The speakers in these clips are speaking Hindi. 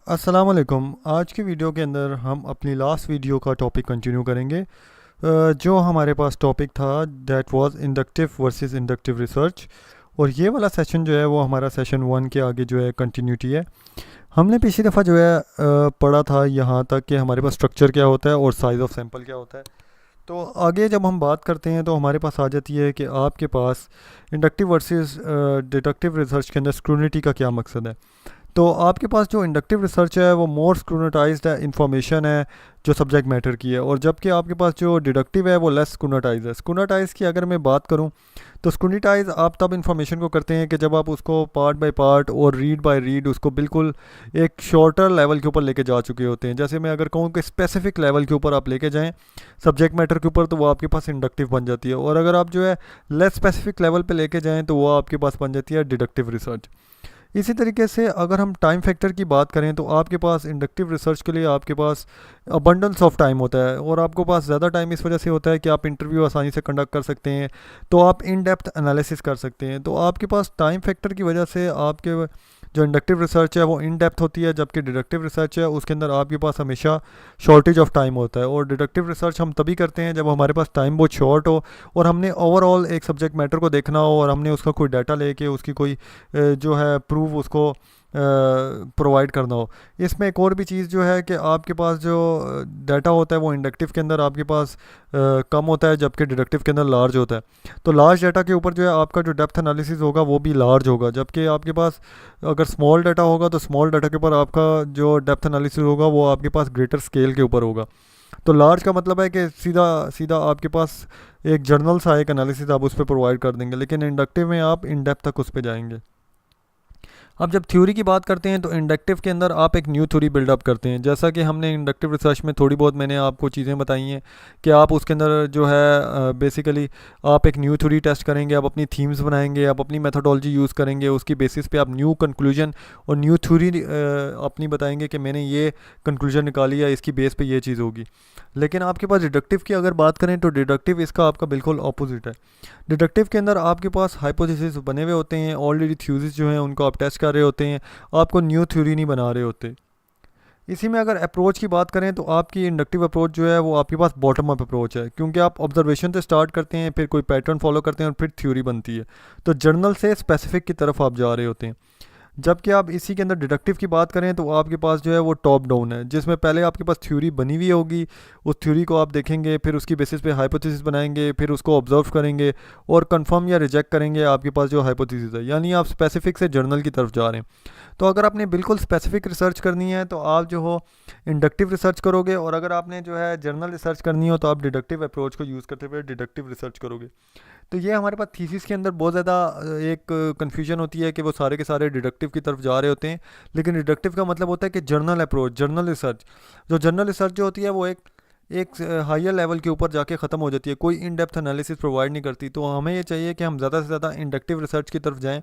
अस्सलाम वालेकुम। आज की वीडियो के अंदर हम अपनी लास्ट वीडियो का टॉपिक कंटिन्यू करेंगे। जो हमारे पास टॉपिक था that was inductive versus inductive research, और ये वाला सेशन जो है वो हमारा सेशन 1 के आगे जो है कंटिन्यूटी है। हमने पिछली दफ़ा जो है पढ़ा था यहाँ तक कि हमारे पास स्ट्रक्चर क्या होता है और साइज़ ऑफ सैंपल क्या होता है। तो आगे जब हम बात करते हैं तो हमारे पास आ जाती है कि आपके पास इंडक्टिव वर्सेस डिडक्टिव रिसर्च के अंदर स्क्रूनिटी का क्या मकसद है। तो आपके पास जो इंडक्टिव रिसर्च है वो मोर स्क्रूनेटाइज्ड है, इंफॉर्मेशन है जो सब्जेक्ट मैटर की है, और जबकि आपके पास जो डिडक्टिव है वो लेस स्क्रूनेटाइज है। स्क्रूनेटाइज की अगर मैं बात करूं तो स्क्रूनेटाइज आप तब इंफॉर्मेशन को करते हैं कि जब आप उसको पार्ट बाय पार्ट और रीड बाय रीड उसको बिल्कुल एक शॉर्टर लेवल के ऊपर लेके जा चुके होते हैं। जैसे मैं अगर कहूँ कि स्पेसिफिक लेवल के ऊपर आप लेके जाएँ सब्जेक्ट मैटर के ऊपर, तो वो आपके पास इंडक्टिव बन जाती है, और अगर आप जो है लेस स्पेसिफिक लेवल पे लेके जाएँ तो वो आपके पास बन जाती है डिडक्टिव रिसर्च। इसी तरीके से अगर हम टाइम फैक्टर की बात करें तो आपके पास इंडक्टिव रिसर्च के लिए आपके पास अबंडेंस ऑफ टाइम होता है, और आपके पास ज़्यादा टाइम इस वजह से होता है कि आप इंटरव्यू आसानी से कंडक्ट कर सकते हैं, तो आप इन डेप्थ एनालिसिस कर सकते हैं। तो आपके पास टाइम फैक्टर की वजह से आपके जो इंडक्टिव रिसर्च है वो इन डेप्थ होती है, जबकि डिडक्टिव रिसर्च है उसके अंदर आपके पास हमेशा शॉर्टेज ऑफ टाइम होता है। और डिडक्टिव रिसर्च हम तभी करते हैं जब हमारे पास टाइम बहुत शॉर्ट हो और हमने ओवरऑल एक सब्जेक्ट मैटर को देखना हो, और हमने उसका कोई डाटा लेके उसकी कोई जो है प्रूफ उसको प्रोवाइड करना हो। इसमें एक और भी चीज़ जो है कि आपके पास जो डाटा होता है वो इंडक्टिव के अंदर आपके पास कम होता है, जबकि डिडक्टिव के अंदर लार्ज होता है। तो लार्ज डाटा के ऊपर जो है आपका जो डेप्थ एनालिसिस होगा वो भी लार्ज होगा, जबकि आपके पास अगर स्मॉल डाटा होगा तो स्मॉल डाटा के ऊपर आपका जो डेप्थ एनालिसिस होगा वो आपके पास ग्रेटर स्केल के ऊपर होगा। तो लार्ज का मतलब है कि सीधा सीधा आपके पास एक जर्नल सा एक एनालिसिस आप उस पर प्रोवाइड कर देंगे, लेकिन इंडक्टिव में आप इन डेप्थ तक उस पर जाएंगे। अब जब थ्योरी की बात करते हैं तो इंडक्टिव के अंदर आप एक न्यू थ्योरी बिल्डअप करते हैं, जैसा कि हमने इंडक्टिव रिसर्च में थोड़ी बहुत मैंने आपको चीज़ें बताई हैं कि आप उसके अंदर जो है बेसिकली आप एक न्यू थ्योरी टेस्ट करेंगे, आप अपनी थीम्स बनाएंगे, आप अपनी मेथोडोलॉजी यूज़ करेंगे, उसकी बेसिस पे आप न्यू कंक्लूजन और न्यू थ्योरी अपनी बताएंगे कि मैंने ये कंक्लूजन निकाली है, इसकी बेस पे ये चीज़ होगी। लेकिन आपके पास डिडक्टिव की अगर बात करें तो डिडक्टिव इसका आपका बिल्कुल ऑपोजिट है। डिडक्टिव के अंदर आपके पास हाइपोथेसिस बने हुए होते हैं, ऑलरेडी थ्योरीज जो हैं उनको आप टेस्ट कर रहे होते हैं, आपको न्यू थ्योरी नहीं बना रहे होते। इसी में अगर अप्रोच की बात करें तो आपकी इंडक्टिव अप्रोच जो है वो आपके पास बॉटम अप अप्रोच है, क्योंकि आप ऑब्जर्वेशन से स्टार्ट करते हैं, फिर कोई पैटर्न फॉलो करते हैं और फिर थ्योरी बनती है। तो जर्नल से स्पेसिफिक की तरफ आप जा रहे होते हैं। जबकि आप इसी के अंदर डिडक्टिव की बात करें तो आपके पास जो है वो टॉप डाउन है, जिसमें पहले आपके पास थ्योरी बनी हुई होगी, उस थ्योरी को आप देखेंगे, फिर उसकी बेसिस पे हाइपोथेसिस बनाएंगे, फिर उसको ऑब्जर्व करेंगे और कंफर्म या रिजेक्ट करेंगे आपके पास जो हाइपोथेसिस है। यानी आप स्पेसिफिक से जर्नल की तरफ जा रहे हैं। तो अगर आपने बिल्कुल स्पेसिफिक रिसर्च करनी है तो आप जो हो इंडक्टिव रिसर्च करोगे, और अगर आपने जो है जर्नल रिसर्च करनी हो तो आप डिडक्टिव अप्रोच को यूज़ करते हुए डिडक्टिव रिसर्च करोगे। तो ये हमारे पास थीसिस के अंदर बहुत ज़्यादा एक कन्फ्यूजन होती है कि वो सारे के सारे डिडक्टिव की तरफ जा रहे होते हैं, लेकिन डिडक्टिव का मतलब होता है कि जर्नल अप्रोच, जर्नल रिसर्च। जो जर्नल रिसर्च जो होती है वो एक एक हायर लेवल के ऊपर जाके ख़त्म हो जाती है, कोई इन डेप्थ एनालिसिस प्रोवाइड नहीं करती। तो हमें ये चाहिए कि हम ज़्यादा से ज़्यादा इंडक्टिव रिसर्च की तरफ जाएं,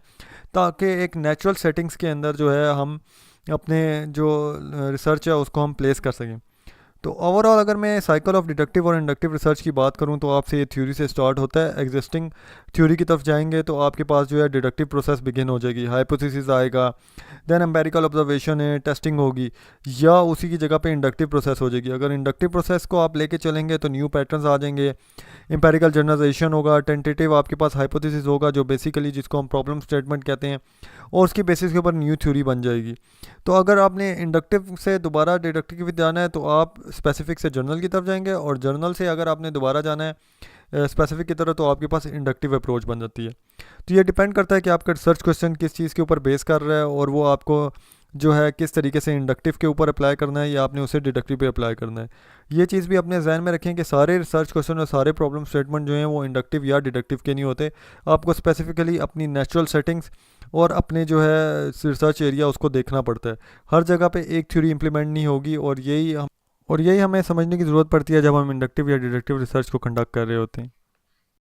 ताकि एक नेचुरल सेटिंग्स के अंदर जो है हम अपने जो रिसर्च है उसको हम प्लेस कर सकें। तो ओवरऑल अगर मैं साइकिल ऑफ डिडक्टिव और इंडक्टिव रिसर्च की बात करूं तो आपसे ये थ्योरी से स्टार्ट होता है, एग्जिस्टिंग थ्योरी की तरफ जाएंगे तो आपके पास जो है डिडक्टिव प्रोसेस बिगिन हो जाएगी, हाइपोथेसिस आएगा, देन एम्पेरिकल ऑब्जर्वेशन है, टेस्टिंग होगी, या उसी की जगह पे इंडक्टिव प्रोसेस हो जाएगी। अगर इंडक्टिव प्रोसेस को आप लेके चलेंगे तो न्यू पैटर्न्स आ जाएंगे, एम्पेरिकल जनरलाइजेशन होगा, टेंटेटिव आपके पास हाइपोथेसिस होगा जो बेसिकली जिसको हम प्रॉब्लम स्टेटमेंट कहते हैं, और उसकी बेसिस के ऊपर न्यू थ्योरी बन जाएगी। तो अगर आपने इंडक्टिव से दोबारा डिडक्टिव की तरफ जाना है तो आप स्पेसिफिक से जर्नल की तरफ जाएंगे, और जर्नल से अगर आपने दोबारा जाना है स्पेसिफिक की तरफ तो आपके पास इंडक्टिव अप्रोच बन जाती है। तो ये डिपेंड करता है कि आपका रिसर्च क्वेश्चन किस चीज़ के ऊपर बेस कर रहा है, और वो आपको जो है किस तरीके से इंडक्टिव के ऊपर अप्लाई करना है या आपने उसे डिडक्टिव पे अप्लाई करना है। ये चीज़ भी अपने जहन में रखें कि सारे रिसर्च क्वेश्चन और सारे प्रॉब्लम स्टेटमेंट जो हैं वो इंडक्टिव या डिडक्टिव के नहीं होते। आपको स्पेसिफिकली अपनी नेचुरल सेटिंग्स और अपने जो है रिसर्च एरिया उसको देखना पड़ता है। हर जगह पे एक थ्योरी इंप्लीमेंट नहीं होगी, और यही हमें समझने की ज़रूरत पड़ती है जब हम इंडक्टिव या डिडक्टिव रिसर्च को कंडक्ट कर रहे होते हैं।